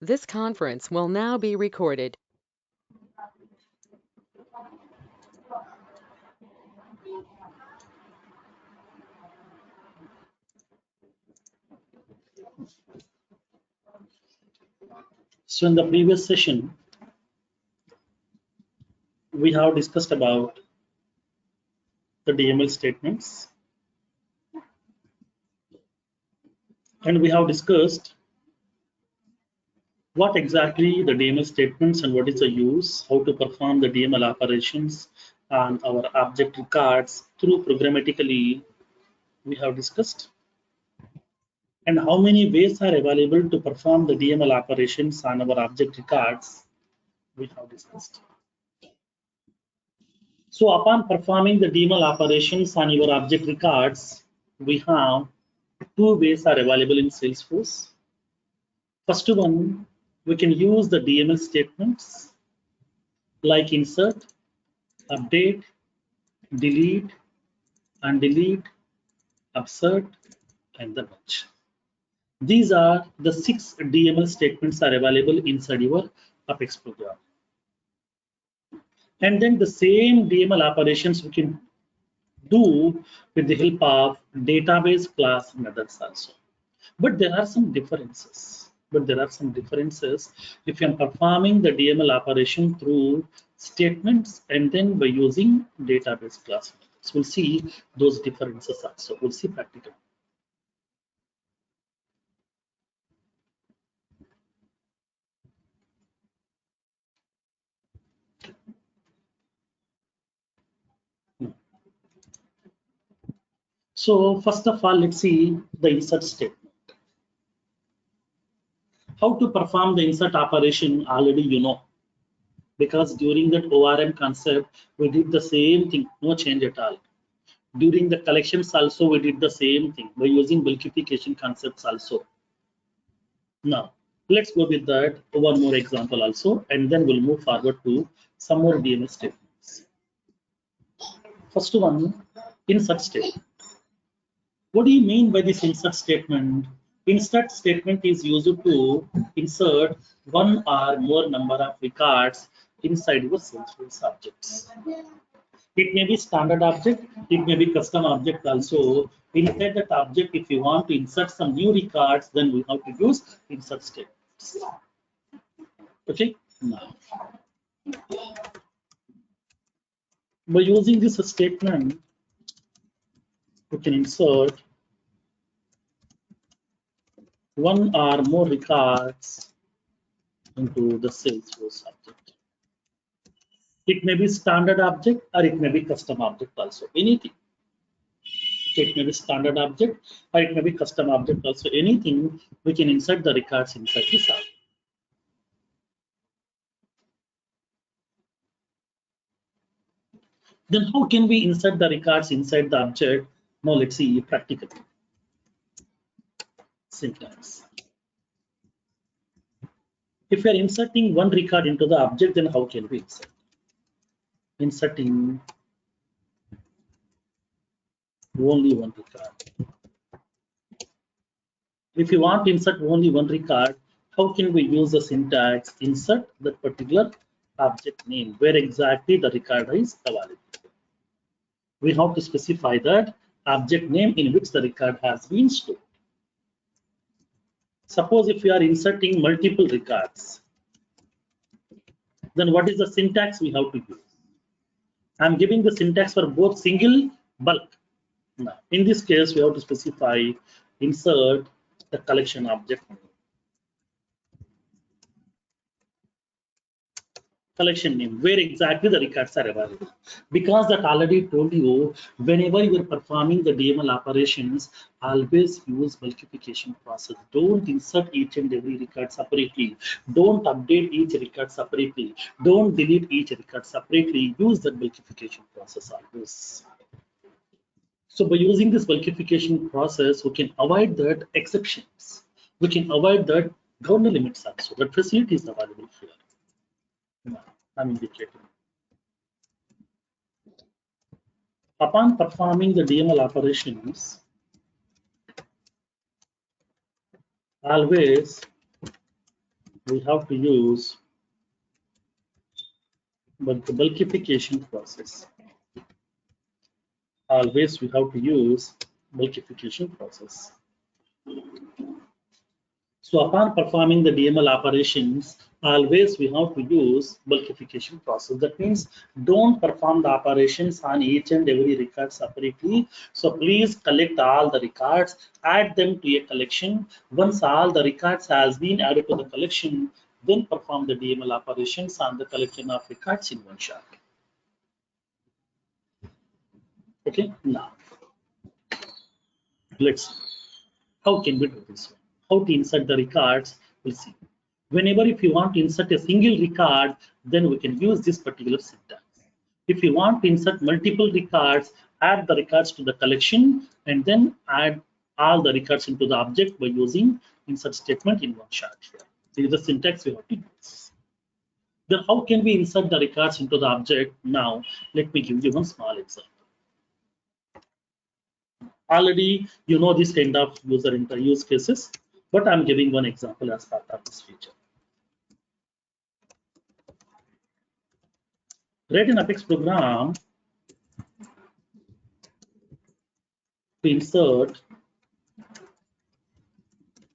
This conference will now be recorded. So in the previous session, we have discussed about the DML statements, and we have discussed what exactly the DML statements and what is the use, how to perform the DML operations on our object records through programmatically we have discussed, and how many ways are available to perform the DML operations on our object records we have discussed. So upon performing the DML operations on your object records, we have two ways are available in Salesforce. First one, we can use the DML statements like insert, update, delete, undelete, upsert, and the merge. These are the 6 DML statements are available inside your Apex program. And then the same DML operations we can do with the help of database class methods also. But there are some differences. If you are performing the DML operation through statements and then by using database class methods. We'll see those differences also. We'll see practically. So first of all, let's see the insert statement. How to perform the insert operation already you know, because during that ORM concept we did the same thing, no change at all. During the collections also we did the same thing by using bulkification concepts also. Now let's go with that one more example also, and then we'll move forward to some more DML statements. First one, insert statement. What do you mean by this insert statement? Insert statement is used to insert one or more number of records inside your Salesforce objects. It may be standard object, it may be custom object also. Inside that object, if you want to insert some new records, then we have to use insert statements. Okay, now by using this statement, we can insert one or more records into the Salesforce object. It may be standard object or it may be custom object also, anything. It may be standard object or it may be custom object also, anything we can insert the records inside this object. Then how can we insert the records inside the object? Now let's see practically. Syntax. If we are inserting one record into the object, then how can we insert? Inserting only one record. If you want to insert only one record, how can we use the syntax insert that particular object name where exactly the record is available? We have to specify that object name in which the record has been stored. Suppose if you are inserting multiple records, then what is the syntax we have to use? I'm giving the syntax for both single, bulk. Now, in this case, we have to specify insert the collection object name. Collection name, where exactly the records are available. Because that already told you, whenever you are performing the DML operations, always use bulkification process. Don't insert each and every record separately. Don't update each record separately. Don't delete each record separately. Use that bulkification process always. So by using this bulkification process, we can avoid that exceptions. We can avoid that governor limits also. That facility is available here. I'm indicating. Upon performing the DML operations, always we have to use the bulkification process. Always we have to use bulkification process. So upon performing the DML operations, always we have to use bulkification process. That means don't perform the operations on each and every record separately. So please collect all the records, add them to a collection. Once all the records has been added to the collection, then perform the DML operations on the collection of records in one shot. Okay, now let's see. How can we do this one? How to insert the records? We'll see. Whenever if you want to insert a single record, then we can use this particular syntax. If you want to insert multiple records, add the records to the collection and then add all the records into the object by using insert statement in one shot here. This is the syntax we have to use. Then how can we insert the records into the object? Now, let me give you one small example. Already you know this kind of user use cases, but I'm giving one example as part of this feature. Write an Apex program to insert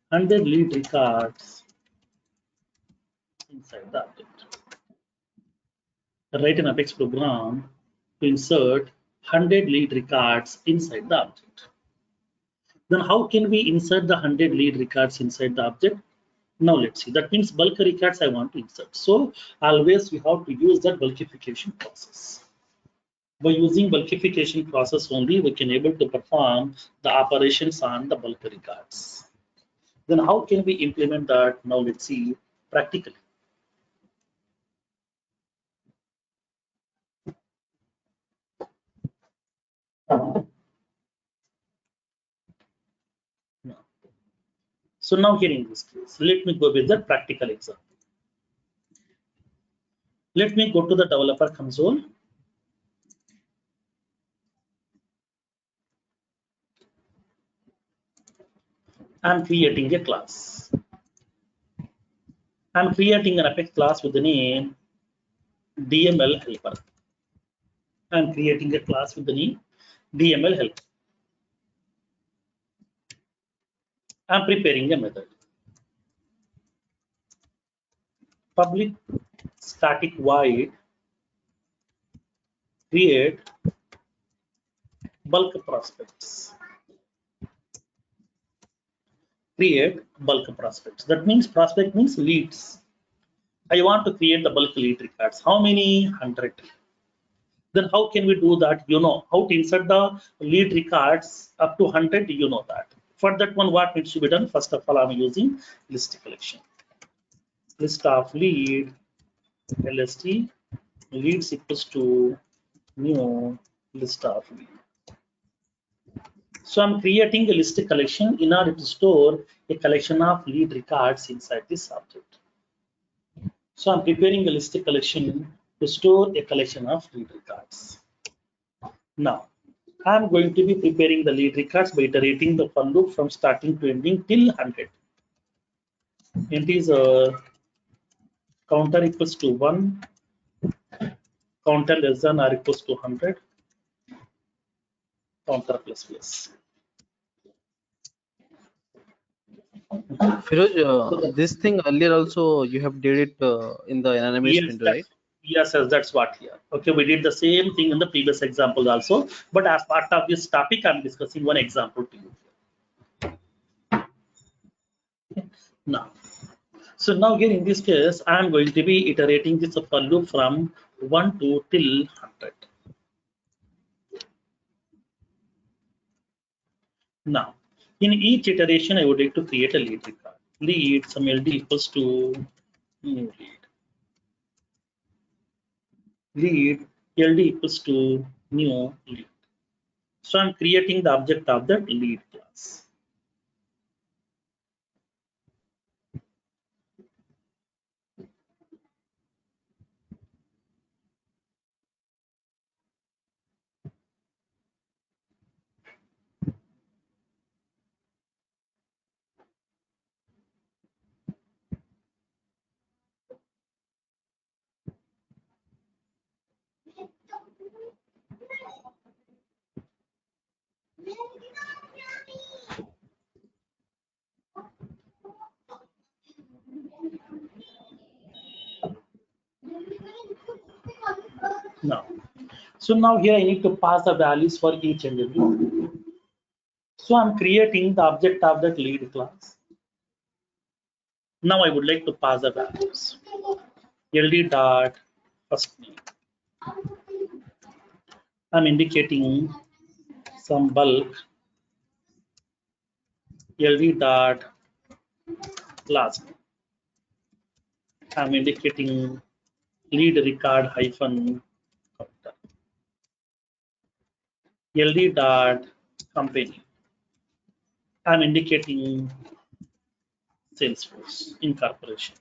100 lead records inside the object. Write an Apex program to insert 100 lead records inside the object. Then how can we insert the 100 lead records inside the object? Now let's see. That means bulk records I want to insert. So always we have to use that bulkification process. By using bulkification process only, we can able to perform the operations on the bulk records. Then how can we implement that? Now let's see practically. So now here in this case, let me go with the practical example. Let me go to the developer console. I'm creating a class. I'm creating an Apex class with the name DML helper. I'm creating a class with the name DML helper. I'm preparing a method. Public static void create bulk prospects. Create bulk prospects. That means prospect means leads. I want to create the bulk lead records. How many? 100. Then how can we do that? You know how to insert the lead records up to 100. You know that. For that one, what needs to be done? First of all, I'm using list collection. List of lead LST leads equals to new list of lead. So I'm creating a list collection in order to store a collection of lead records inside this object. So I'm preparing a list collection to store a collection of lead records. Now, I'm going to be preparing the lead records by iterating the for loop from starting to ending till 100. Integer counter equals to 1, counter less than or equals to 100, counter plus plus. Feroz, this thing earlier also you have did it in the anonymous Yes, printer, right? yes, that's what here. Okay, we did the same thing in the previous example also, but as part of this topic, I'm discussing one example to you. Now, so now here in this case, I'm going to be iterating this for loop from 1 to till 100. Now, in each iteration, I would like to create a lead record. Lead some LD equals to new lead. Lead LD equals to new lead. So I'm creating the object of that lead class. Now, so now here I need to pass the values for each and every one. So I'm creating the object of that lead class. Now I would like to pass the values. LD dot first name. I'm indicating some bulk. LD dot last name. I'm indicating lead record hyphen counter. LD dot company. I'm indicating Salesforce incorporation.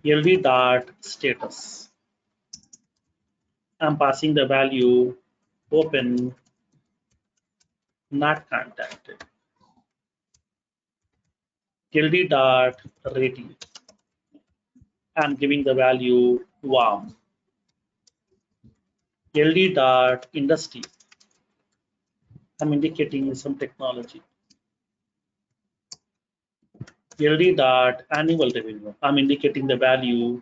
LD dot status. I'm passing the value open, not contacted. LD dot rating. I'm giving the value warm. LD dot industry. I'm indicating some technology. LD dot annual revenue. I'm indicating the value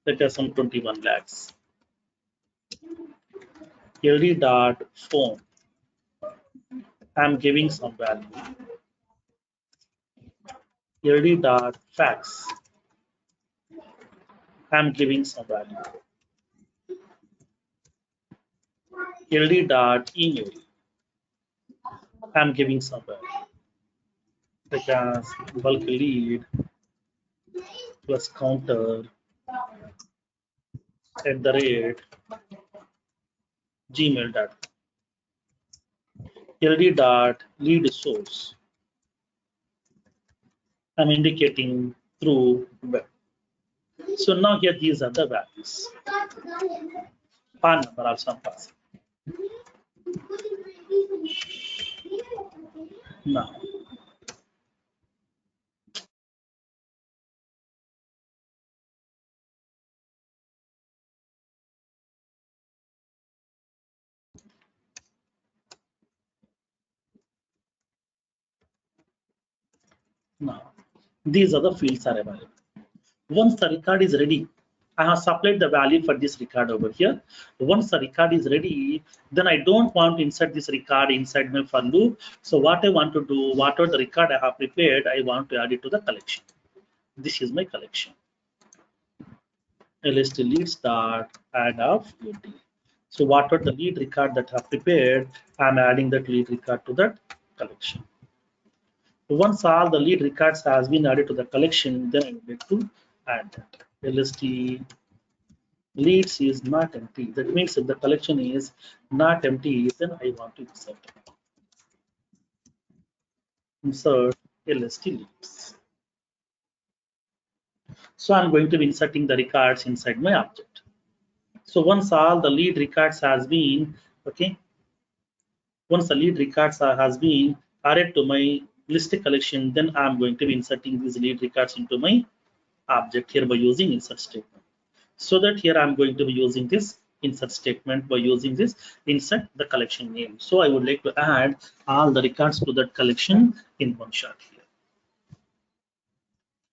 that is some 21 lakhs. LD dot phone. I'm giving some value. LD dot fax. I'm giving some value. LD dot email. I'm giving some value. Because bulk lead plus counter at the rate gmail.com. LD dot lead source. I'm indicating through web. So now here these are the values. PAN number also I'm passing. Now, now these are the fields are available. Once the record is ready, I have supplied the value for this record over here. Once the record is ready, then I don't want to insert this record inside my for loop. So what I want to do, whatever the record I have prepared, I want to add it to the collection. This is my collection. List lead start add of UD. So whatever the lead record that I have prepared, I'm adding that lead record to that collection. Once all the lead records has been added to the collection, then I will need to add that. LST leads is not empty. That means if the collection is not empty, then I want to insert LST leads. So I'm going to be inserting the records inside my object. So once all the lead records has been, okay, once the lead records has been added to my list collection, then I'm going to be inserting these lead records into my object here by using insert statement. So that here I'm going to be using this insert statement by using this insert the collection name. So I would like to add all the records to that collection in one shot here.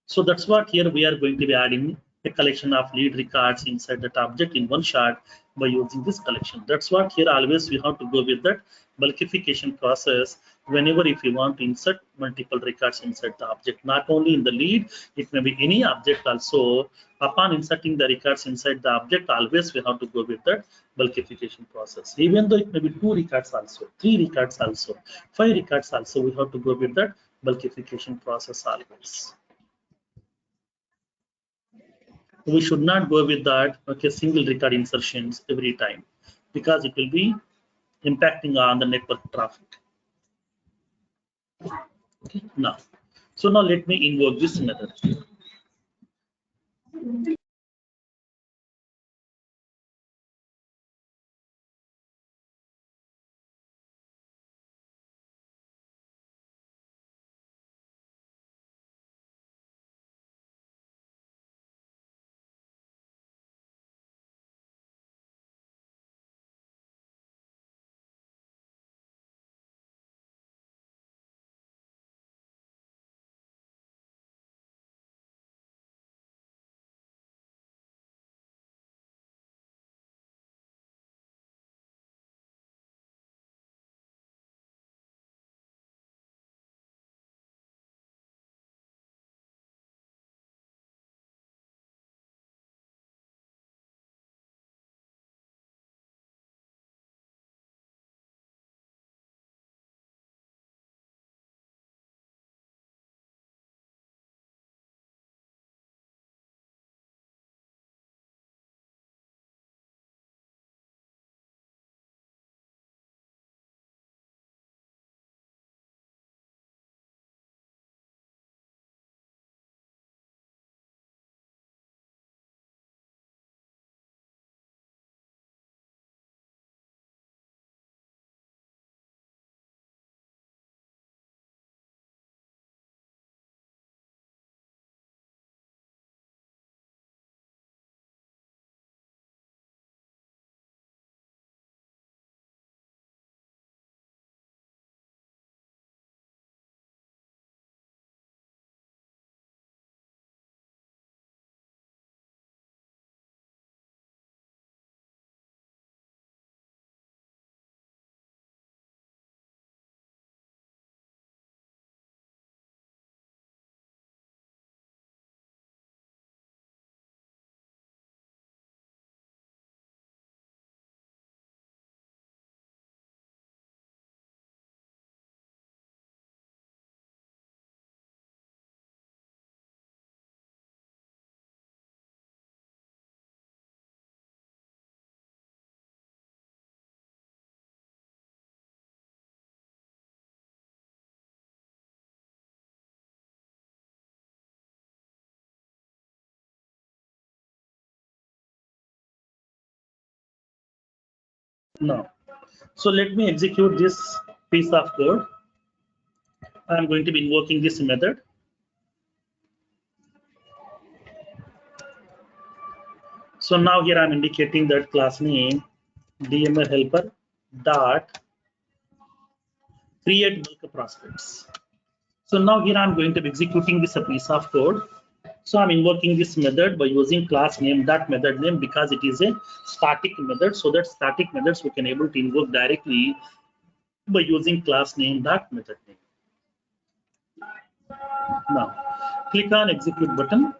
So that's what here we are going to be adding a collection of lead records inside that object in one shot by using this collection. That's what here always we have to go with that bulkification process whenever if you want to insert multiple records inside the object, not only in the lead, it may be any object also. Upon inserting the records inside the object, always we have to go with that bulkification process. Even though it may be 2 records also, 3 records also, 5 records also, we have to go with that bulkification process always. We should not go with that, okay, single record insertions every time, because it will be impacting on the network traffic. Okay, now, so now let me invoke this method. Now, so let me execute this piece of code. I'm going to be invoking this method. So now here I'm indicating that class name DML helper dot create bulk prospects. So now here I'm going to be executing this piece of code. So I'm invoking this method by using class name dot method name because it is a static method. So that static methods we can able to invoke directly by using class name dot method name. Now click on execute button.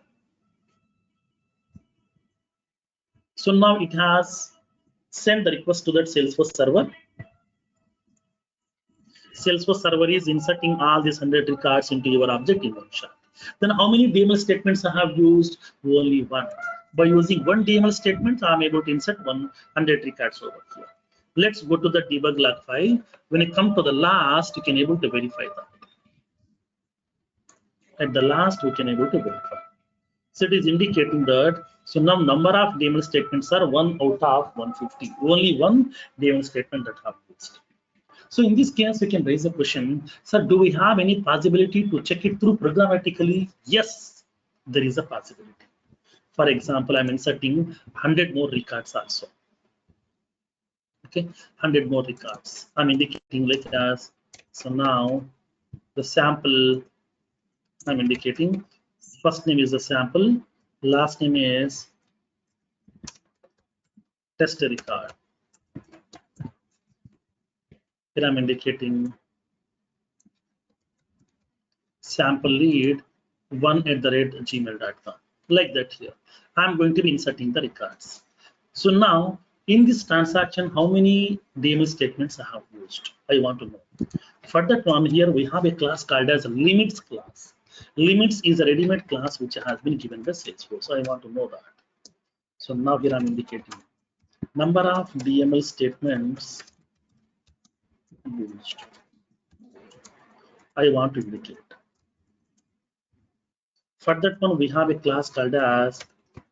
So now it has sent the request to that Salesforce server. Salesforce server is inserting all these 100 records into your object in one shot. Then how many DML statements I have used? Only one. By using one DML statement, I'm able to insert 100 records over here. Let's go to the debug log file. When you come to the last, you can able to verify that. At the last, we can able to verify. So it is indicating that, so now number of DML statements are 1 out of 150. Only one DML statement that have used. So in this case, we can raise a question, sir, do we have any possibility to check it through programmatically? Yes, there is a possibility. For example, I'm inserting 100 more records also. Okay, 100 more records. I'm indicating like as, so now the sample, I'm indicating first name is the sample, last name is test record. Here I'm indicating sample lead 1@gmail.com, like that. Here I'm going to be inserting the records. So now in this transaction, how many DML statements I have used? I want to know. For that one, here we have a class called as limits class. Limits is a ready-made class which has been given by Salesforce. So I want to know that. So now here I'm indicating number of DML statements used. I want to indicate. For that one, we have a class called as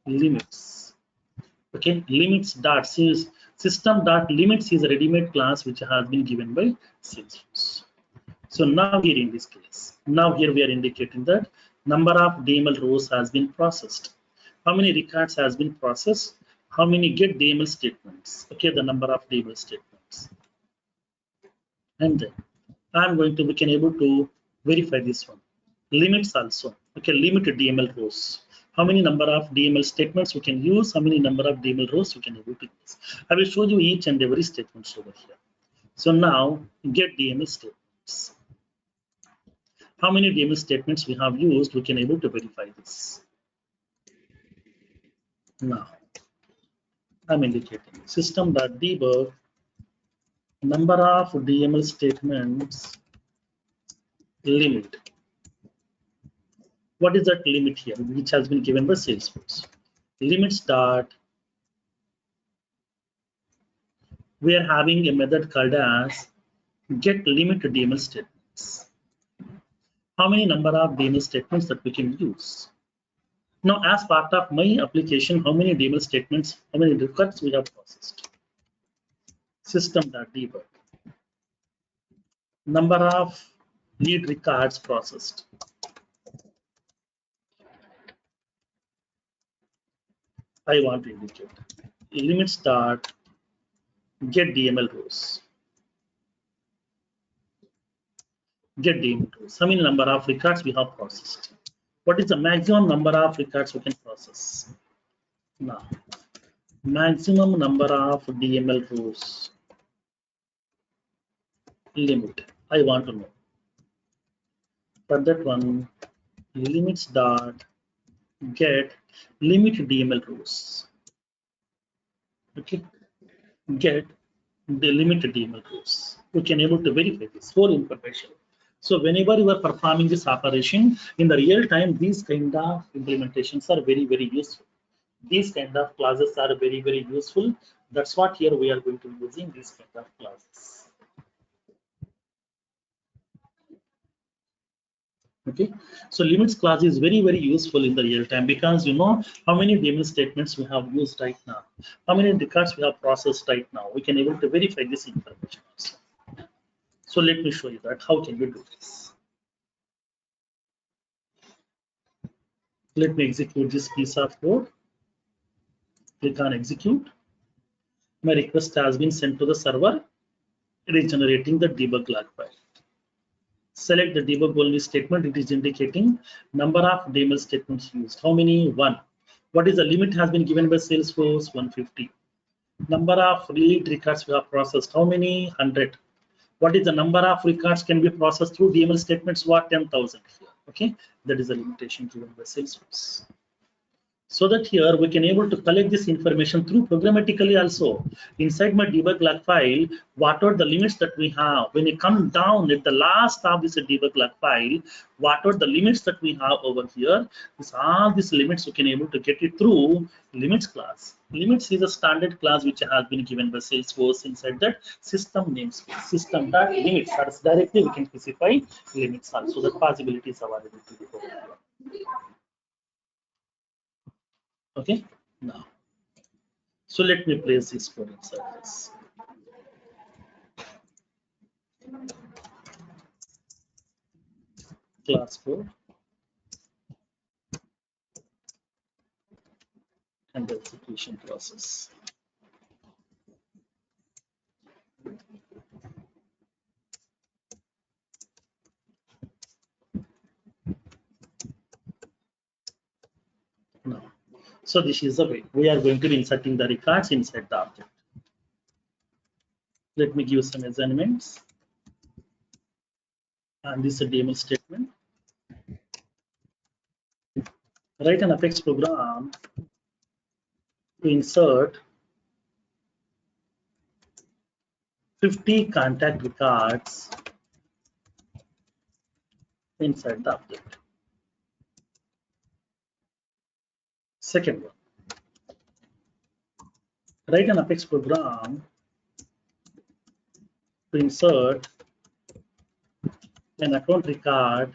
limits. Okay, limits dot system dot limits is a ready-made class which has been given by Salesforce. So now here in this case, now here we are indicating that number of DML rows has been processed. How many records has been processed? How many get DML statements? Okay, the number of DML statements. And then I'm going to, we can able to verify this one. Limits also. Okay, limit DML rows. How many number of DML statements we can use? How many number of DML rows we can able to use? I will show you each and every statements over here. So now get DML statements. How many DML statements we have used? We can able to verify this. Now I'm indicating system.debug number of DML statements limit. What is that limit here, which has been given by Salesforce? Limits dot, we are having a method called as get limit DML statements. How many number of DML statements that we can use? Now, as part of my application, how many DML statements, how many records we have processed? System.debug number of lead records processed. I want to indicate limits dot get DML rows. Get DML rows. How many number of records we have processed? What is the maximum number of records we can process? Now, maximum number of DML rows limit. I want to know. For that one, limits dot get limit DML rows. Okay, get the limit DML rows. We can able to verify this for information. So whenever you are performing this operation in the real time, these kind of implementations are very, very useful. These kind of clauses are very, very useful. That's what here we are going to be using these kind of clauses. Okay, so limits class is very, very useful in the real time because you know how many DML statements we have used right now, how many records we have processed right now. We can able to verify this information also. So let me show you that how can we do this. Let me execute this piece of code. Click on execute. My request has been sent to the server. It is generating the debug log file. Select the debug only statement. It is indicating number of DML statements used. How many? 1. What is the limit has been given by Salesforce? 150. Number of read records we have processed. How many? 100. What is the number of records can be processed through DML statements? What? 10,000 here. Okay, that is the limitation given by Salesforce. So that here we can able to collect this information through programmatically also. Inside my debug log file, what are the limits that we have? When you come down at the last of this debug log file, what are the limits that we have over here? All these limits we can able to get it through limits class. Limits is a standard class which has been given by Salesforce inside that system namespace. System.limits. That's directly we can specify limits also. The possibilities available to you over here. Okay, now. So let me place this code inside this. Class code and the execution process. Now, so this is the way we are going to be inserting the records inside the object. Let me give some assignments. And this is a DML statement. Write an Apex program to insert 50 contact records inside the object. Second one, write an Apex program to insert an account record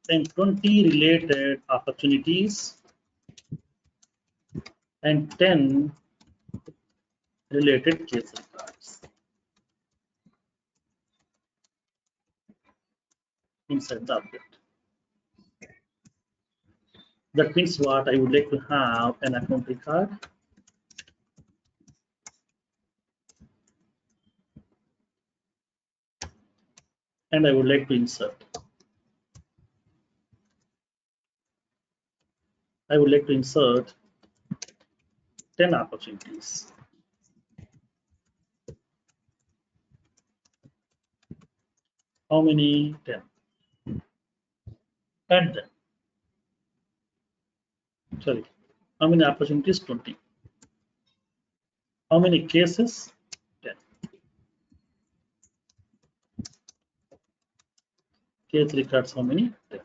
and 20 related opportunities and 10 related case records inside the object. That means what? I would like to have an account record and I would like to insert. I would like to insert 10 opportunities. How many? 10. And then, sorry, how many opportunities? 20. How many cases? 10. Case records, how many? 10.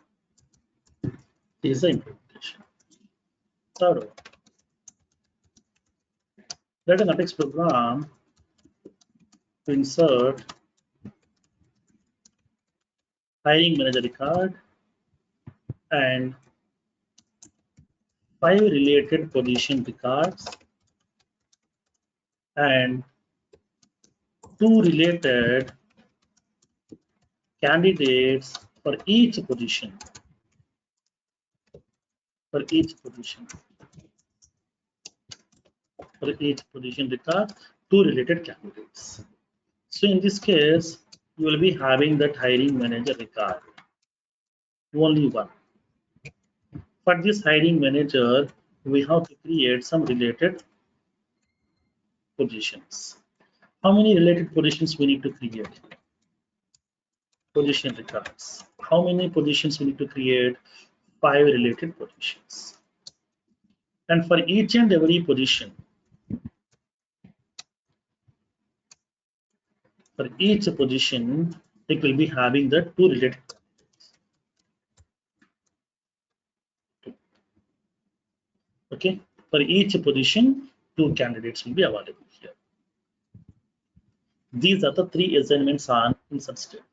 This is the implementation. Third one. Write an Apex program to insert hiring manager record and 5 related position records and 2 related candidates for each position. For each position record, 2 related candidates. So in this case, you will be having that hiring manager record, only one. For this hiring manager, we have to create some related positions. How many related positions we need to create? Position records. How many positions we need to create? 5 related positions. And for each and every position, it will be having the 2 related candidates. Okay, for each position, 2 candidates will be available here. These are the 3 assignments on insert statement.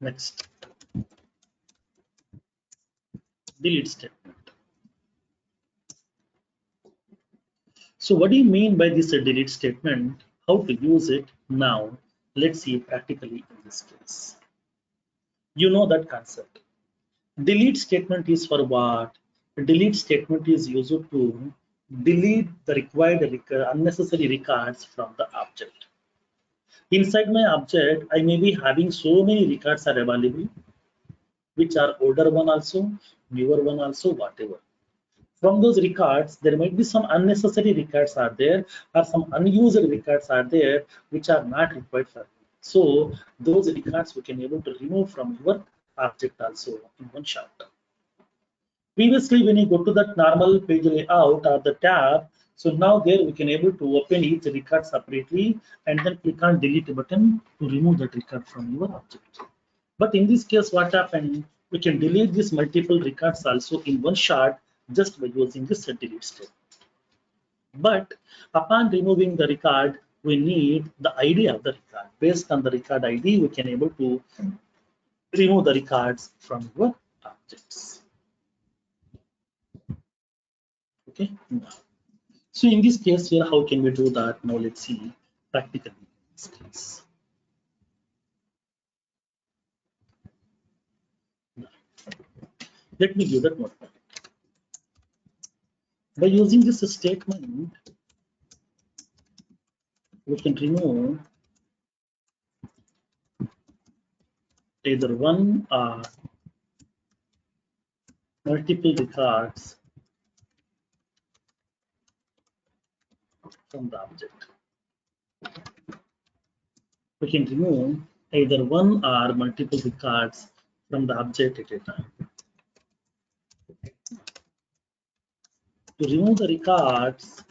Next, delete statement. So what do you mean by this delete statement? How to use it? Now, let's see practically in this case. You know that concept. Delete statement is for what? Delete statement is used to delete the required unnecessary records from the object. Inside my object, I may be having so many records are available, which are older one also, newer one also, whatever. From those records, there might be some unnecessary records are there, or some unused records are there, which are not required for you. So those records we can able to remove from your object also in one shot. Previously, when you go to that normal page layout or the tab, so now there we can able to open each record separately and then click on delete button to remove that record from your object. But in this case, what happened? We can delete these multiple records also in one shot just by using this delete step. But upon removing the record, we need the ID of the record. Based on the record ID, we can able to remove the records from your objects. Okay. So in this case here, how can we do that? Now let's see practically in this case. Let me give that one. By using this statement, we can remove either one or multiple records from the object. We can remove either one or multiple records from the object at a time. To remove the records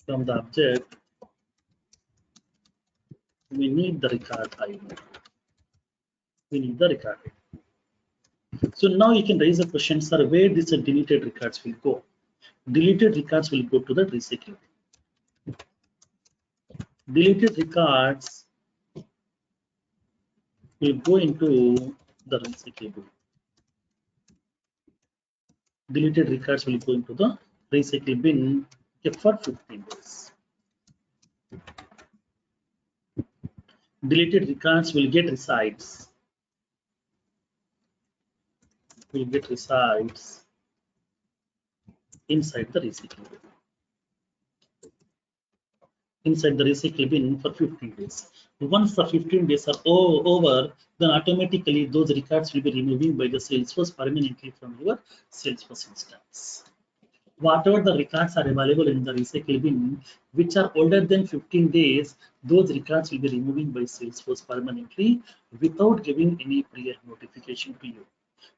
from the object, we need the record ID. We need the record ID. So now you can raise a question, sir, where these deleted records will go? Deleted records will go to the recycle. Deleted records will go into the recyclable. Deleted records will go into the recycle bin for 15 days. Deleted records will get resides. Inside the recycle bin. Inside the recycle bin for 15 days. Once the 15 days are over, then automatically those records will be removing by the Salesforce permanently from your Salesforce instance. Whatever the records are available in the recycle bin, which are older than 15 days, those records will be removing by Salesforce permanently without giving any prior notification to you.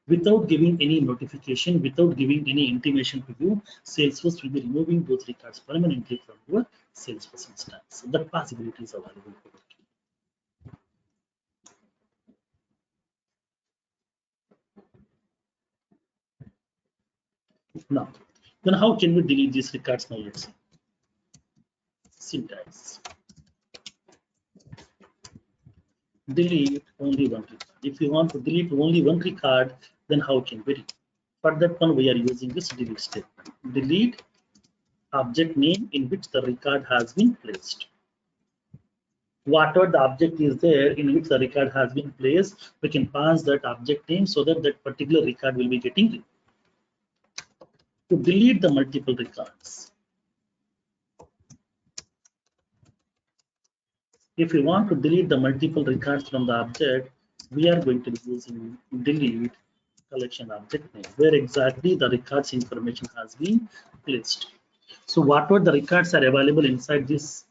Without giving any notification, without giving any intimation to you, Salesforce will be removing those records permanently from your Salesforce instance. That possibility is available. Now, then how can we delete these records now? Let's see. Syntax. Delete only one record. If you want to delete only one record, then how can we? For that one, we are using this delete statement. Delete object name in which the record has been placed. Whatever the object is there in which the record has been placed, we can pass that object name so that that particular record will be getting removed. To delete the multiple records. If we want to delete the multiple records from the object, we are going to be using delete collection object name, where exactly the records information has been placed. So whatever the records are available inside this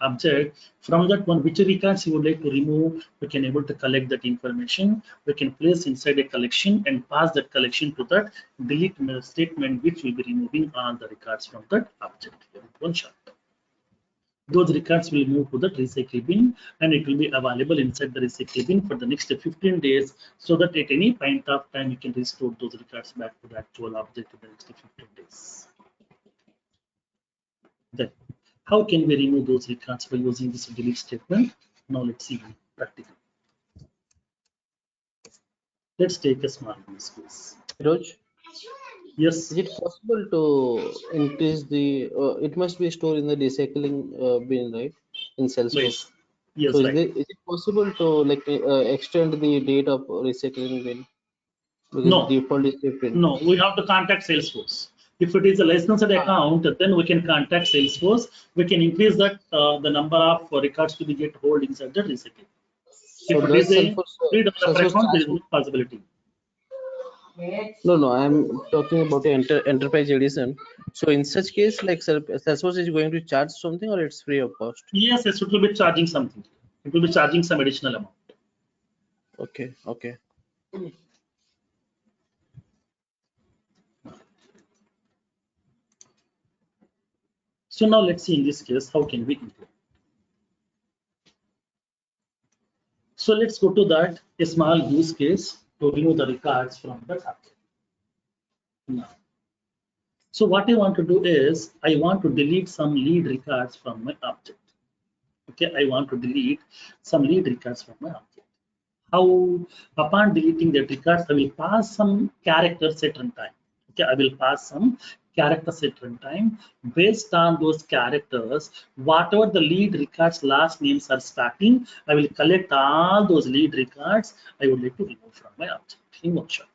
object, from that one, which records you would like to remove, we can able to collect that information. We can place inside a collection and pass that collection to that delete statement, which will be removing all the records from that object in one shot. Those records will move to the recycle bin and it will be available inside the recycle bin for the next 15 days, so that at any point of time you can restore those records back to the actual object in the next 15 days. Then, how can we remove those records by using this delete statement? Now let's see practically. Let's take a small use case. Roj, Yes. is it possible to increase the? It must be stored in the recycling bin, right? In Salesforce. Yes. Yes. So Right. is it possible to like extend the date of recycling bin because No. default is different? No. We have to contact Salesforce. If it is a licensed Ah, account, then we can contact Salesforce. We can increase that the number of records to be get hold inside the recycling. so If it does is a free developer Salesforce account, there charge is for? no possibility. No, no, I'm talking about the enterprise edition. So in such case, like Salesforce is going to charge something or it's free of cost? Yes, yes, it will be charging something. It will be charging some additional amount. Okay, okay. So now let's see in this case, how can we implement? So let's go to that a small use case to remove the records from the target. Now, so what I want to do is I want to delete some lead records from my object. Okay, I want to delete some lead records from my object. How upon deleting the records, I will pass some characters at runtime. Okay, I will pass some characters at runtime. Based on those characters, whatever the lead records last names are starting, I will collect all those lead records I would like to remove from my object in one shot.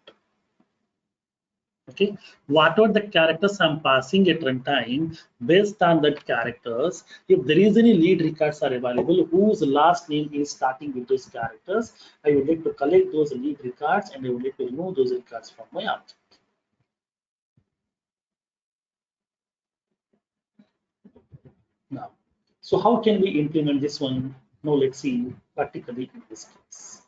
Okay, whatever the characters I'm passing at runtime, based on that characters, if there is any lead records are available whose last name is starting with those characters, I would like to collect those lead records and I would like to remove those records from my object. Now, so how can we implement this one? Now let's see practically in this case.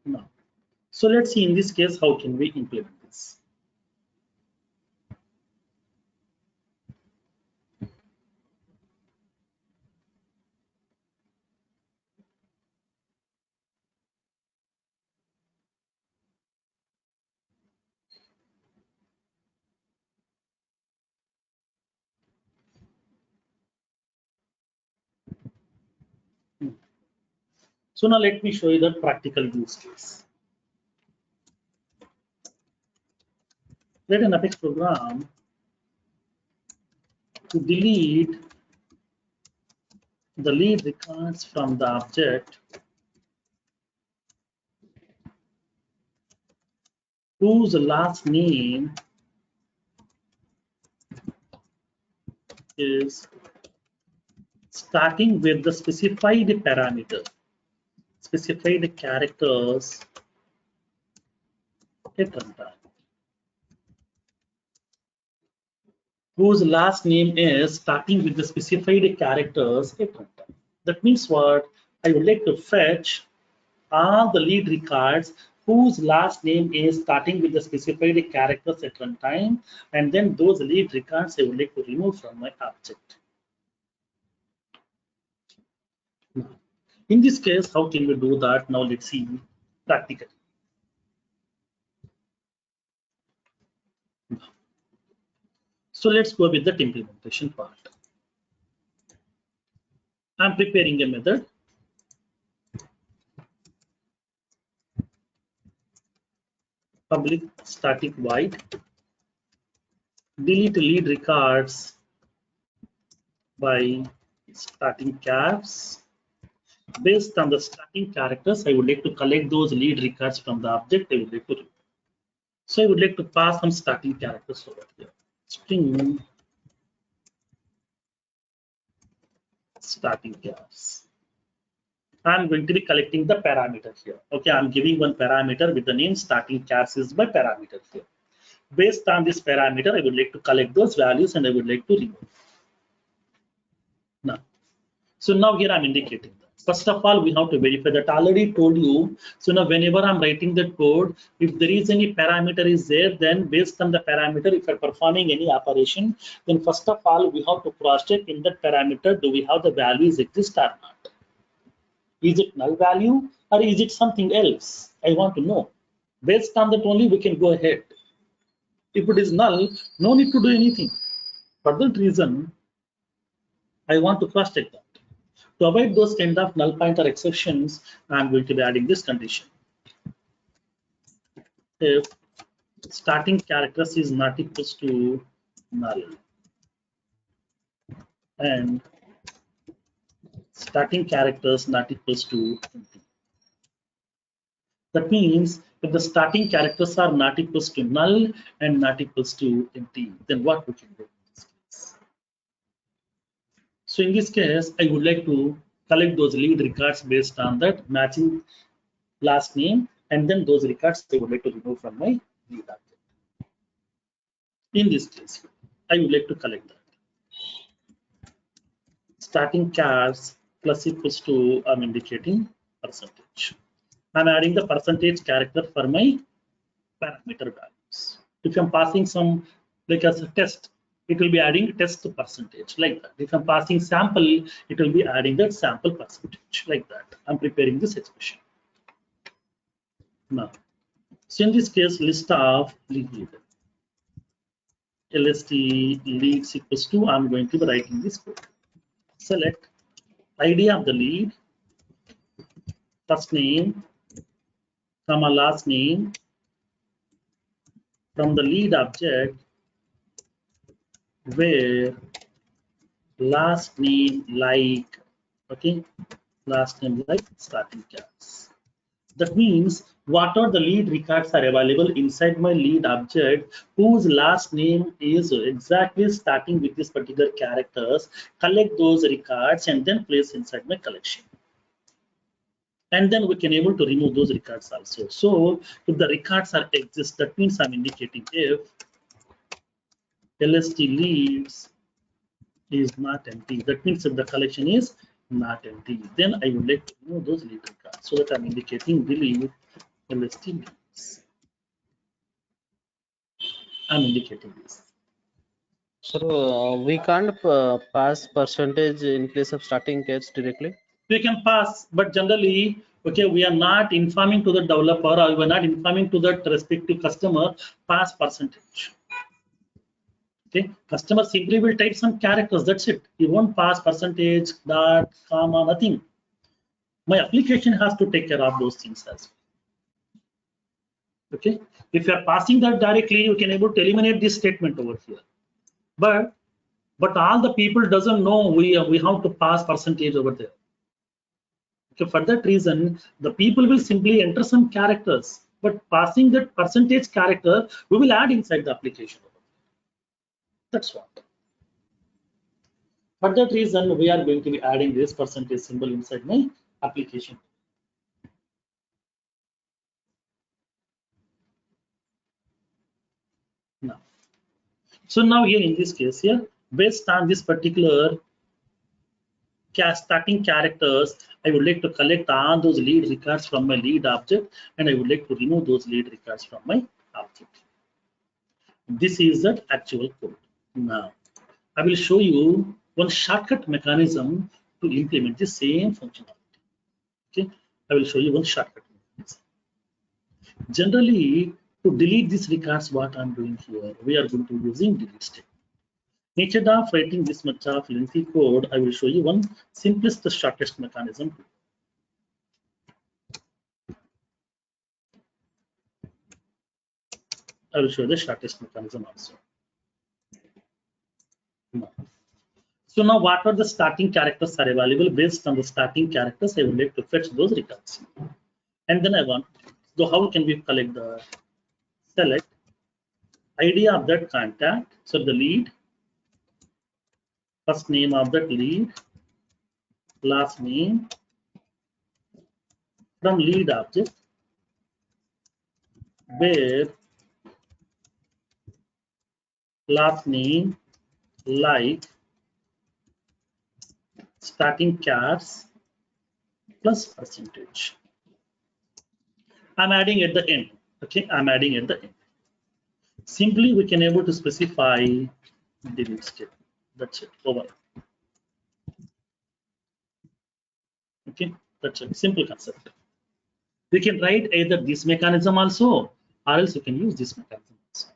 Now, so let's see in this case how can we implement this. So now let me show you the practical use case. Let an Apex program to delete the lead records from the object whose last name is starting with the specified parameter, specified characters at runtime, whose last name is starting with the specified characters at runtime. That means what? I would like to fetch all the lead records whose last name is starting with the specified characters at runtime, and then those lead records I would like to remove from my object. In this case, how can we do that? Now let's see practically. So let's go with the implementation part. I'm preparing a method. Public static void delete lead records by starting caps. Based on the starting characters, I would like to collect those lead records from the object I would like to remove. So I would like to pass some starting characters over here. String starting caps. I'm going to be collecting the parameter here. Okay, I'm giving one parameter with the name starting caps is my parameter here. Based on this parameter, I would like to collect those values and I would like to remove. Now, so now here I'm indicating that. First of all, we have to verify that. Already told you. So now whenever I'm writing the code, if there is any parameter is there, then based on the parameter, if you're performing any operation, then first of all, we have to cross check in that parameter, do we have the values exist or not? Is it null value or is it something else? I want to know. Based on that only we can go ahead. If it is null, no need to do anything. For that reason, I want to cross check that. To avoid those kind of null pointer exceptions, I'm going to be adding this condition. If starting characters is not equals to null and starting characters not equals to empty. That means if the starting characters are not equals to null and not equals to empty, then what we can do in this case? So in this case, I would like to collect those lead records based on that matching last name, and then those records I would like to remove from my lead object. In this case, I would like to collect that. Starting chars plus equals to, I'm indicating percentage. I'm adding the percentage character for my parameter values. If I'm passing some, like as a test, it will be adding test percentage like that. If I'm passing sample, it will be adding that sample percentage like that. I'm preparing this expression. Now, so in this case, list of lead. LST leads equals to, I'm going to be writing this code. Select ID of the lead, first name, comma last name from the lead object where last name like, okay, last name like starting chars. That means what are the lead records are available inside my lead object whose last name is exactly starting with this particular characters, collect those records and then place inside my collection. And then we can able to remove those records also. So if the records are exist, that means I'm indicating if LST leads is not empty. That means if the collection is not empty, then I would like to remove those lead records. So that I'm indicating delete LST leads. I'm indicating this. So we can't pass percentage in place of starting chars directly. We can pass, but generally, okay, we are not informing to the developer or we are not informing to that respective customer pass percentage. Okay, customer simply will type some characters, that's it. You won't pass percentage, dot, comma, nothing. My application has to take care of those things as well. Okay, if you are passing that directly, you can able to eliminate this statement over here. But all the people doesn't know we have to pass percentage over there. Okay, for that reason, the people will simply enter some characters, but passing that percentage character, we will add inside the application. That's what. For that reason, we are going to be adding this percentage symbol inside my application. Now, so now here in this case here, based on this particular starting characters, I would like to collect all those lead records from my lead object, and I would like to remove those lead records from my object. This is the actual code. Now, I will show you one shortcut mechanism to implement the same functionality. Okay, I will show you one shortcut mechanism. Generally, to delete these records, what I'm doing here, we are going to using delete statement. Instead of writing this much of lengthy code, I will show you one simplest, shortest mechanism. I will show the shortest mechanism also. So now what are the starting characters are available? Based on the starting characters, I would like to fetch those records. And then I want, so how can we collect the select ID of that contact? So the lead, first name of that lead, last name from lead object, where last name like starting chars plus percentage. I'm adding at the end. Okay, I'm adding at the end. Simply we can able to specify delete step. That's it. Over. Okay, that's a simple concept. We can write either this mechanism also, or else you can use this mechanism also.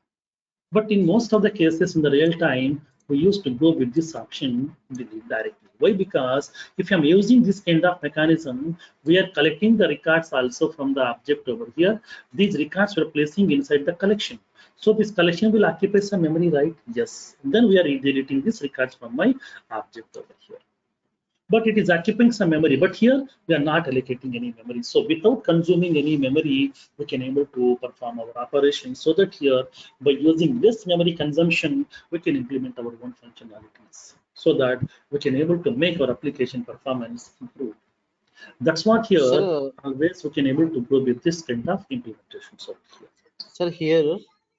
But in most of the cases in the real time, we used to go with this option delete directly. Why? Because if I'm using this kind of mechanism, we are collecting the records also from the object over here. These records we're placing inside the collection. So this collection will occupy some memory, right? Yes. Then we are deleting these records from my object over here. But it is occupying some memory. But here we are not allocating any memory. So without consuming any memory, we can able to perform our operation. So that here, by using this memory consumption, we can implement our own functionalities, so that we can able to make our application performance improve. That's what here Sir, always we can able to go with this kind of implementation. So here. sir, here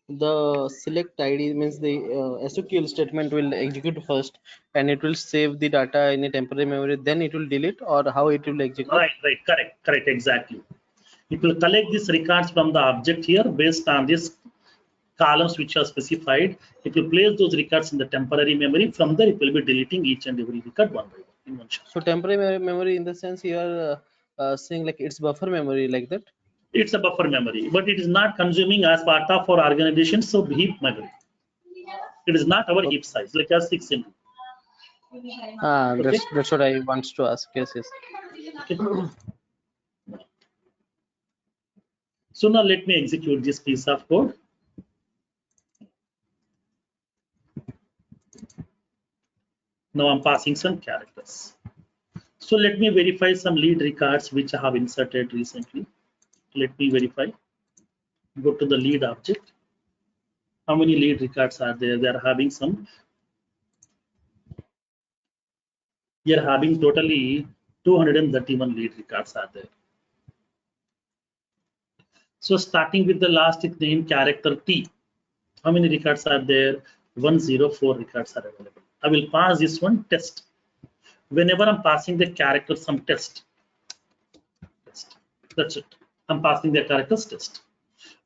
the select ID means the SQL statement will execute first, and it will save the data in a temporary memory. Then it will delete, or how it will execute. Right, correct, exactly. It will collect these records from the object here based on this columns which are specified. It will place those records in the temporary memory. From there, it will be deleting each and every record one by one in one shot. So temporary memory in the sense you are saying like it's buffer memory like that. It's a buffer memory, but it is not consuming as part of our organization. So heap memory. It is not our heap size, like a 6 MB. Okay. That's what I want to ask. Yes, yes. Okay. So now let me execute this piece of code. Now I'm passing some characters. So let me verify some lead records which I have inserted recently. Let me verify. Go to the lead object. How many lead records are there? They are having some. We are having totally 231 lead records are there. So starting with the last name character T, how many records are there? 104 records are available. I will pass this one test. Whenever I'm passing the character some test. That's it. I'm passing the characters test.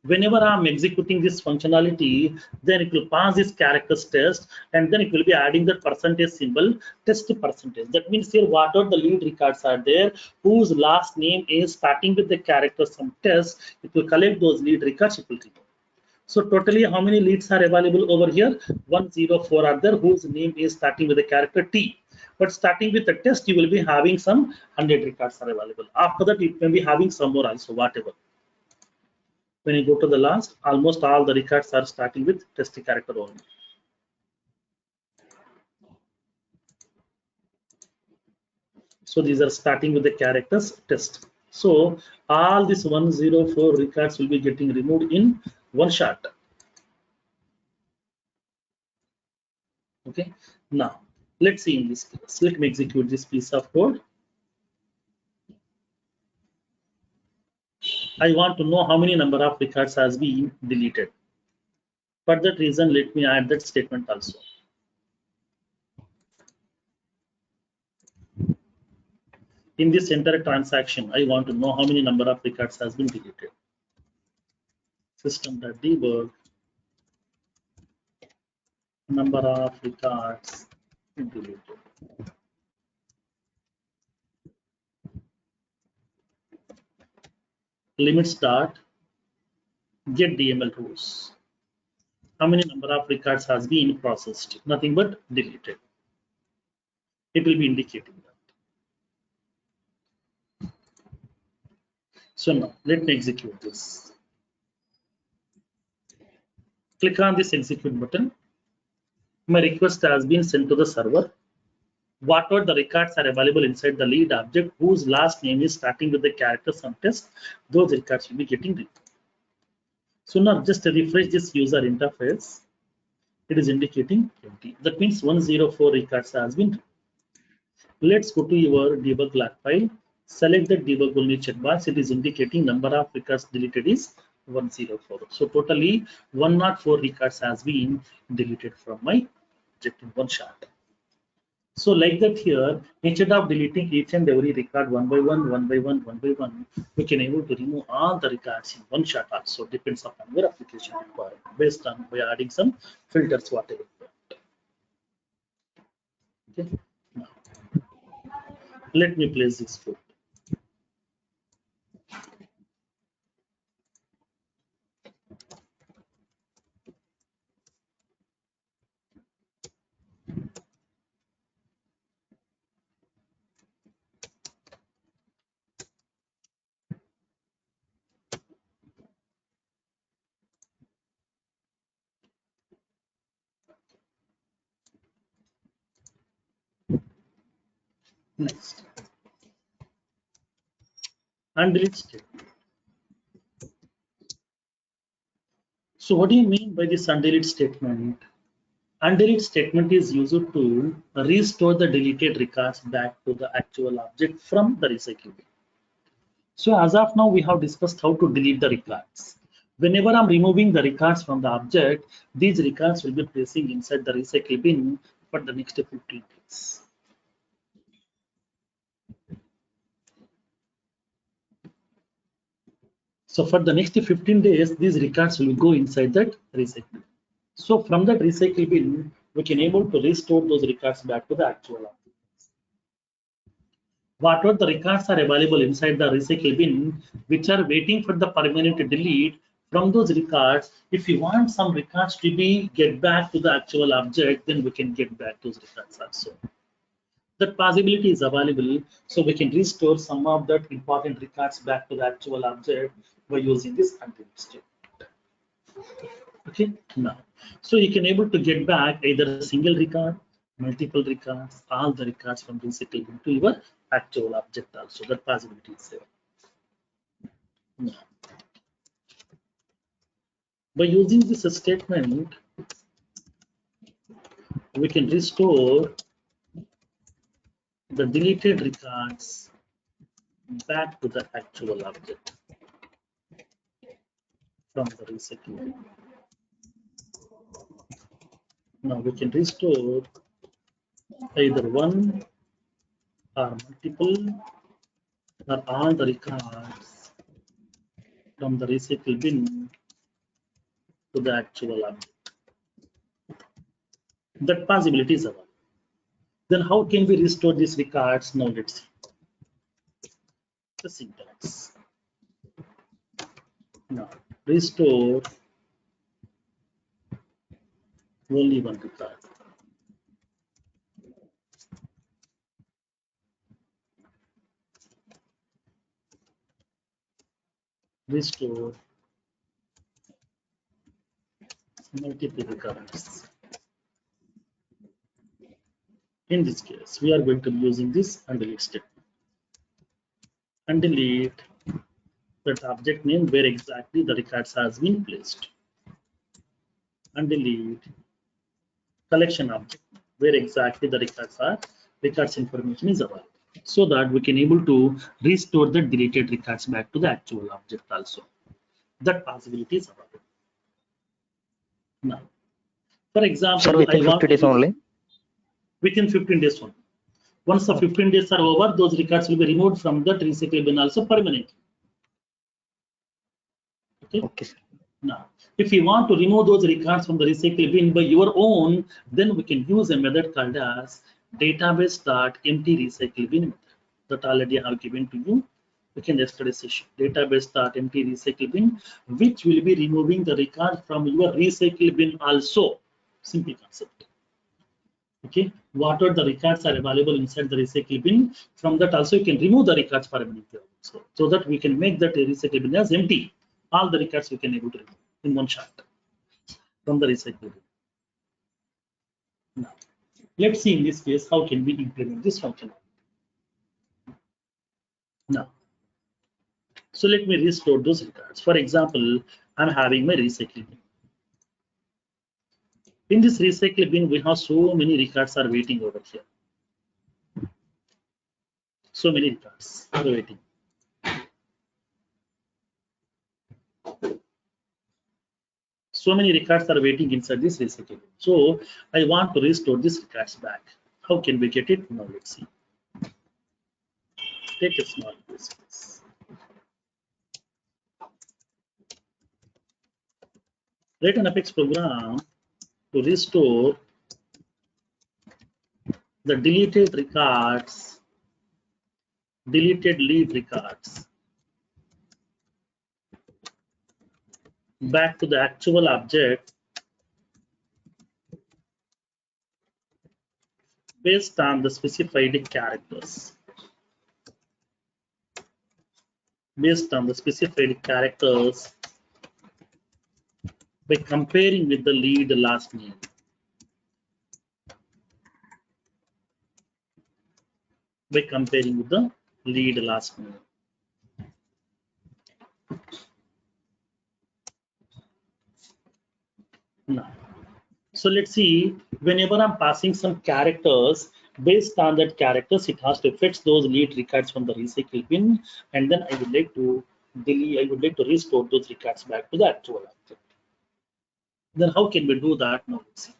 Whenever I'm executing this functionality, then it will pass this characters test, and then it will be adding the percentage symbol test to percentage. That means here what are the lead records are there whose last name is starting with the character some test, it will collect those lead records, it will remove. So totally how many leads are available over here? 104 are there whose name is starting with the character T. But starting with the test, you will be having some 100 records are available. After that, it may be having some more also, whatever. When you go to the last, almost all the records are starting with test character only. So these are starting with the characters test. So all these 104 records will be getting removed in one shot. Okay. Now let's see in this case. Let me execute this piece of code. I want to know how many number of records has been deleted. For that reason, let me add that statement also. In this entire transaction, I want to know how many number of records has been deleted. System.debug number of records deleted. Limits dot get DML rules. How many number of records has been processed? Nothing but deleted. It will be indicating that. So now let me execute this. Click on this execute button. My request has been sent to the server. Whatever the records are available inside the lead object whose last name is starting with the character some test, those records will be getting removed. So now just refresh this user interface. It is indicating 20. That means 104 records has been removed. Let's go to your debug log file. Select the debug only checkbox. It is indicating number of records deleted is 104. So totally 104 records has been deleted from my object in one shot. So like that here, instead of deleting each and every record one by one, we can able to remove all the records in one shot also. Depends upon your application required based on by adding some filters, whatever. Okay. Now, let me place this code. Next, and delete statement. So what do you mean by this undelete statement? Undelete statement is used to restore the deleted records back to the actual object from the recycle bin. So as of now, we have discussed how to delete the records. Whenever I'm removing the records from the object, these records will be placing inside the recycle bin for the next 15 days. So for the next 15 days, these records will go inside that recycle bin. So from that recycle bin, we can able to restore those records back to the actual object. Whatever the records are available inside the recycle bin, which are waiting for the permanent delete, from those records, if you want some records to be get back to the actual object, then we can get back those records also. That possibility is available, so we can restore some of that important records back to the actual object by using this undelete statement. Okay, now, so you can able to get back either a single record, multiple records, all the records from recycle bin to your actual object also. That possibility is there. Now, by using this statement, we can restore the deleted records back to the actual object from the recycle bin. Now we can restore either one or multiple or all the records from the recycle bin to the actual object. That possibility is available. Then how can we restore these records? Now let's see the syntax. Now restore only one record. Restore multiple records. In this case, we are going to be using this undelete statement. Undelete that object name where exactly the records has been placed. Undelete collection object where exactly the records information is available, so that we can able to restore the deleted records back to the actual object also. That possibility is available. Now, for example, Sir, within 50 days only? Within 15 days only. Once the 15 days are over, those records will be removed from the recycle bin also permanently. Okay, sir. Now, if you want to remove those records from the recycle bin by your own, then we can use a method called as database.empty recycle bin method that already I have given to you. We can yesterday's session. Database.empty recycle bin, which will be removing the record from your recycle bin also. Simple concept. Okay, what are the records are available inside the recycle bin? From that also you can remove the records permanently also, so that we can make that recycle bin as empty. All the records we can able to remove in one shot from the recycle bin. Now, let's see in this case how can we implement this function. Now, so let me restore those records. For example, I'm having my recycle bin. In this recycle bin, we have so many records are waiting over here. So many records are waiting. So many records are waiting inside this recycle bin. So I want to restore these records back. How can we get it? Now let's see. Take a small piece. Write an Apex program to restore the deleted records, deleted lead records back to the actual object based on the specified characters. Based on the specified characters by comparing with the lead last name. By comparing with the lead last name. Now, so let's see, whenever I'm passing some characters, based on that characters, it has to fetch those lead records from the recycle bin, and then I would like to delete, I would like to restore those records back to the actual object. Then how can we do that? Now let's see.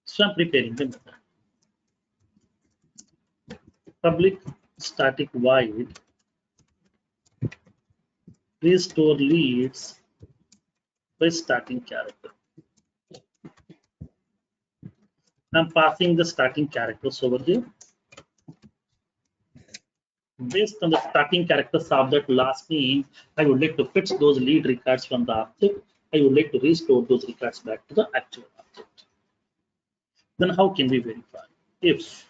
So I'm preparing the method. Public static void restore leads by starting character. I'm passing the starting characters over here. Based on the starting characters of that last name, I would like to fetch those lead records from the object. I would like to restore those records back to the actual object. Then how can we verify? If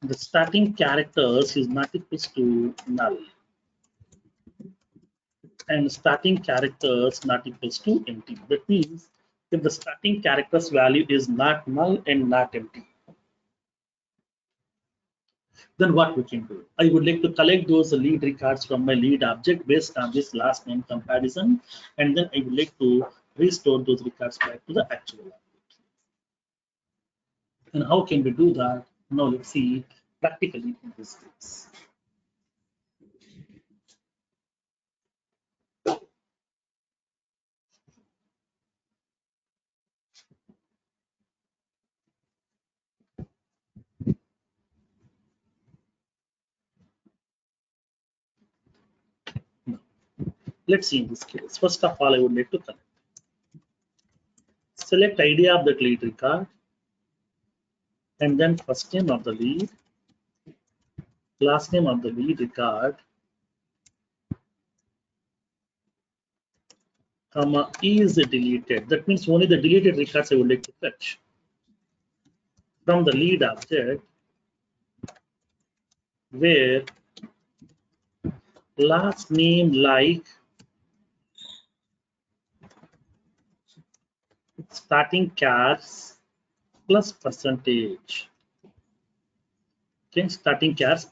the starting characters is not equals to null and starting characters not equals to empty. That means if the starting characters value is not null and not empty, then what we can do? I would like to collect those lead records from my lead object based on this last name comparison, and then I would like to restore those records back to the actual object. And how can we do that? Now let's see practically in this case. Let's see in this case. First of all, I would like to collect. Select ID of that lead record, and then first name of the lead, last name of the lead record, comma is deleted. That means only the deleted records I would like to fetch from the lead object, where last name like starting chars plus percentage. Okay, starting chars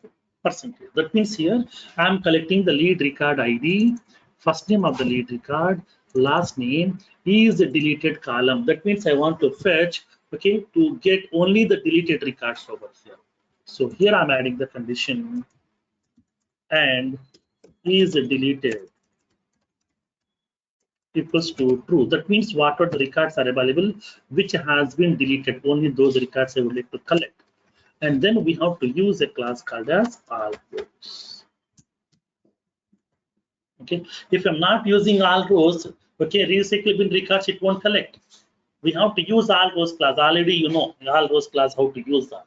percentage. That means here I am collecting the lead record ID, first name of the lead record, last name is the deleted column. That means I want to fetch, okay, to get only the deleted records over here. So here I'm adding the condition and is deleted equals to true. That means whatever the records are available which has been deleted, only those records I would like to collect. And then we have to use a class called as all rows. Okay, if I'm not using all rows, okay, recycle bin records it won't collect. We have to use all rows class. Already you know all rows class how to use that.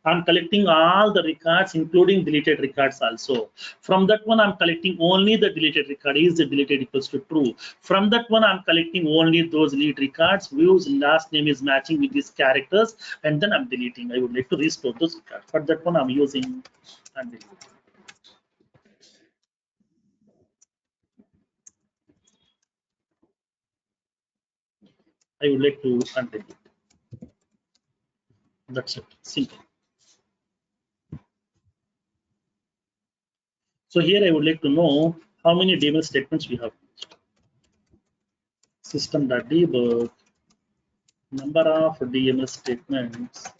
I'm collecting all the records, including deleted records also. From that one, I'm collecting only the deleted record. Is the deleted equals to true? From that one, I'm collecting only those lead records whose last name is matching with these characters, and then I'm deleting. I would like to restore those records. For that one, I'm using and deleting. I would like to undelete. That's it. Simple. So here I would like to know how many DML statements we have used. System.debug number of DML statements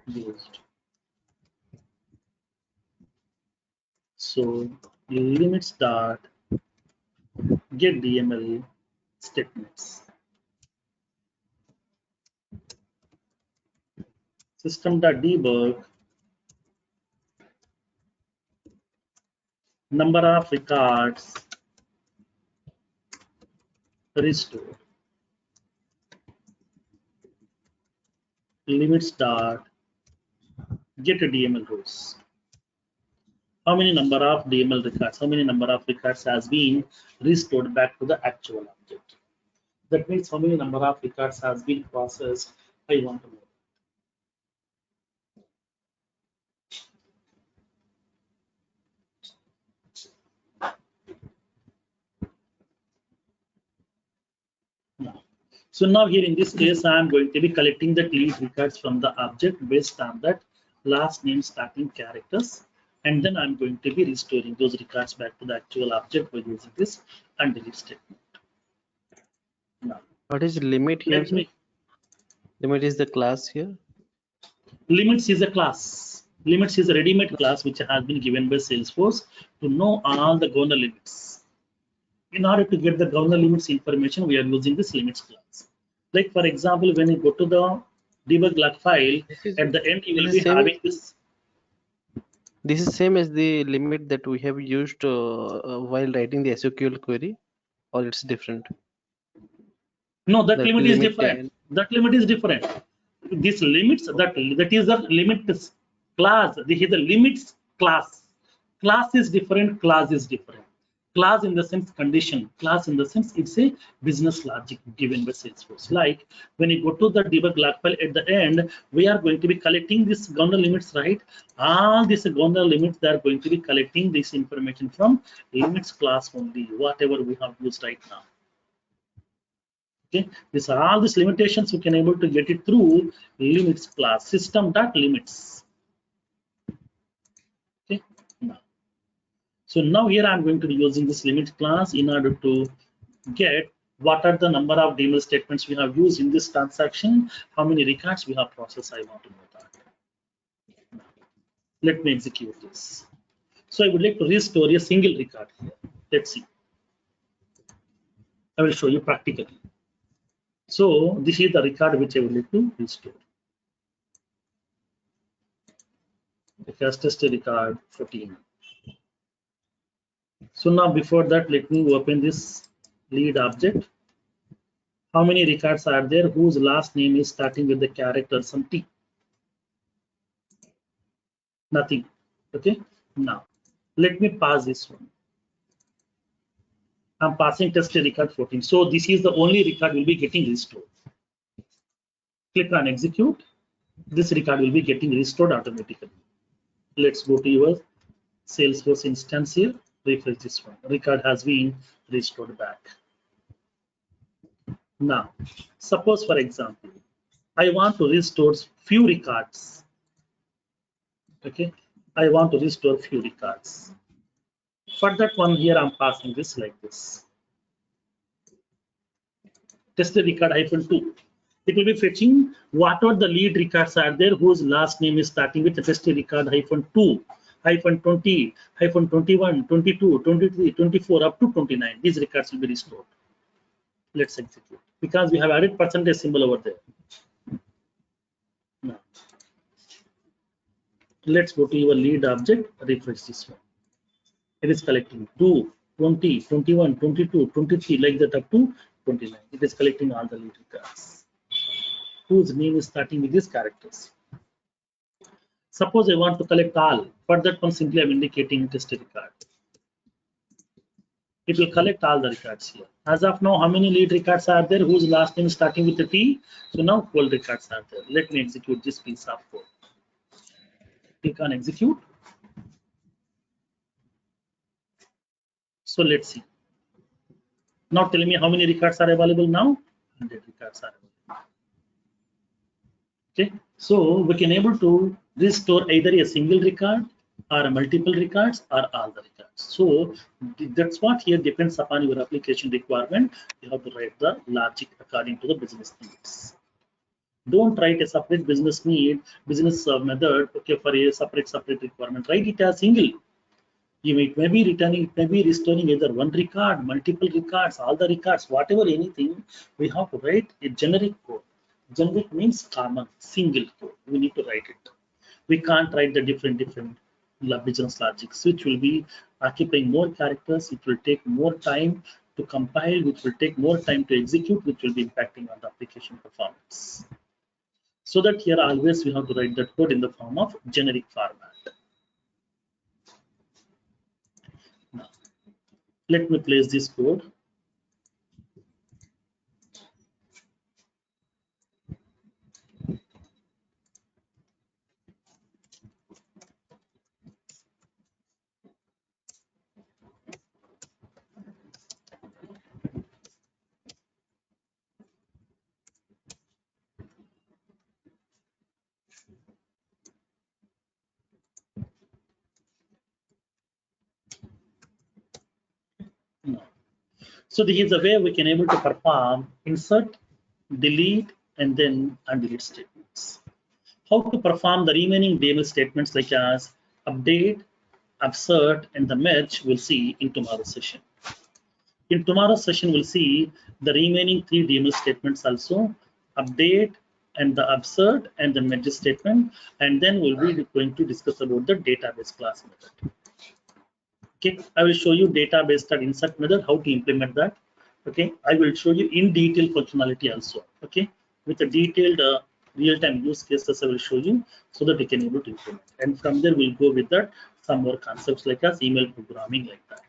used. So limits dot get DML statements. System.debug number of records restored limits dot get DML rows. How many number of DML records, how many number of records has been restored back to the actual object. That means how many number of records has been processed. I want to know. Now. So now here in this case, I am going to be collecting the lead records from the object based on that last name starting characters. And then I'm going to be restoring those records back to the actual object by using this undelete statement. Now, What is limit here? let me. Limit is the class here. Limits is a class. Limits is a ready-made class which has been given by Salesforce to know all the governor limits. In order to get the governor limits information, we are using this limits class. Like for example, when you go to the debug log file, at the end you will be having this. This is same as the limit that we have used while writing the SQL query, or it's different? No, that limit is limit different. 10. That limit is different. This limits that is the limit class. This is the limits class. Class is different. Class is different. Class in the sense condition. Class in the sense it's a business logic given by Salesforce. Like when you go to the debug log file at the end, we are going to be collecting this governor limits, right? All these governor limits, they are going to be collecting this information from limits class only, whatever we have used right now. Okay, these are all these limitations we can able to get it through limits class system.limits. Okay, now. So now here I'm going to be using this limit class in order to get what are the number of DML statements we have used in this transaction, how many records we have processed. I want to know that. Let me execute this. So I would like to restore a single record here. Let's see. I will show you practically. So this is the record which I would like to restore. The fastest record 14. So now before that, let me open this lead object. How many records are there whose last name is starting with the character some T? Nothing. Okay. Now let me pass this one. I'm passing test record 14. So this is the only record will be getting restored. Click on execute. This record will be getting restored automatically. Let's go to your Salesforce instance here. Refresh this one. Record has been restored back. Now, suppose for example, I want to restore few records. Okay, I want to restore few records. For that one here, I'm passing this like this. Test the record -2. It will be fetching whatever the lead records are there whose last name is starting with the test record -2, -20, -21, 22, 23, 24 up to 29. These records will be restored. Let's execute because we have added percentage symbol over there. Now, let's go to your lead object, refresh this one. It is collecting 2, 20, 21, 22, 23, like that up to 29. It is collecting all the lead records whose name is starting with these characters. Suppose I want to collect all. For that one, simply I'm indicating test record. It will collect all the records here. As of now, how many lead records are there whose last name is starting with a T? So now 12 records are there. Let me execute this piece of code. Click on execute. So let's see. Now tell me how many records are available now? 100 records are available. Okay, so we can able to restore either a single record or multiple records or all the records. So that's what here depends upon your application requirement. You have to write the logic according to the business needs. Don't write a separate business need, business method, okay, for a separate requirement. Write it as single. It may be returning, it may be restoring either one record, multiple records, all the records, whatever, anything. We have to write a generic code. Generic means common, single code. We need to write it. We can't write the different business logics, which will be occupying more characters, it will take more time to compile, which will take more time to execute, which will be impacting on the application performance. So that here always we have to write that code in the form of generic format. Now, let me place this code. Now, so this is the way we can able to perform insert, delete, and then undelete statements. How to perform the remaining DML statements like as update, upsert, and the merge we'll see in tomorrow's session. In tomorrow's session, we'll see the remaining 3 DML statements also, update and the upsert and the merge statement, and then we'll be going to discuss about the database class method. Okay, I will show you database start insert method, how to implement that. Okay, I will show you in detail functionality also. Okay, with a detailed real-time use cases, I will show you so that you can able to implement. And from there, we'll go with that some more concepts like as email programming like that.